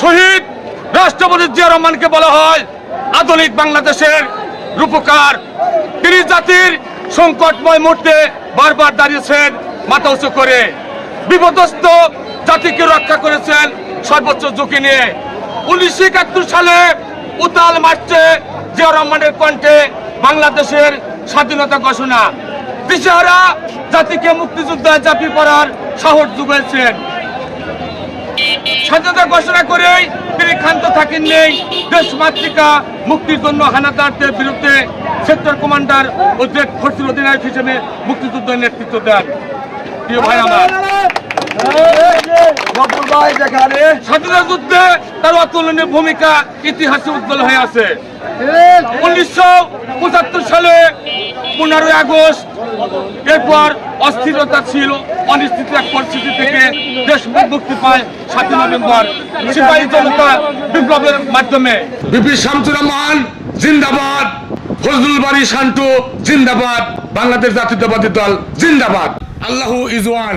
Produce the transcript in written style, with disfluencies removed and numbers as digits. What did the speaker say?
শহীদ রাষ্ট্রপতি জিয়া রহমানকে বলা হয় আধুনিক বাংলাদেশের রূপকার। তিনি জাতির সংকটময় মুহূর্তে বারবার দাঁড়িয়েছেন মাথা উঁচু করে, বিপদস্ত জাতিকে রক্ষা করেছেন সর্বোচ্চ ঝুঁকি নিয়ে। 1971 সালে উতাল মার্চে জিয়া রহমানের কণ্ঠে বাংলাদেশের স্বাধীনতা ঘোষণা। দিশেহারা জাতিকে মুক্তিযুদ্ধে ঝাঁপিয়ে পড়ার সাহস জুগিয়েছেন। স্বাধীনতা ঘোষণা করেই তিনি ক্ষান্ত থাকেননি। দেশমাতৃকা মুক্তির জন্য হানাদারদের বিরুদ্ধে সেক্টর কমান্ডার ও জেড ফোর্সের অধিনায়ক হিসেবে মুক্তিযুদ্ধের নেতৃত্ব দেন। প্রিয় ভাই আমার, স্বাধীনতা যুদ্ধে তার অতুলনীয় ভূমিকা ইতিহাসে উজ্জ্বল হয়ে আছে। 1975 সালে 15 আগস্ট, এরপর অস্থিরতা ছিল, অনিশ্চিত এক পরিস্থিতি থেকে দেশ মুক্তি পায় 7 নভেম্বর সিপাহী জনতা বিপ্লবের মাধ্যমে। বিপি শামসুর রহমান জিন্দাবাদ, ফজলুল বারী শান্টু জিন্দাবাদ, বাংলাদেশ জাতীয়তাবাদী দল জিন্দাবাদ। আল্লাহু ইজ ওয়ান।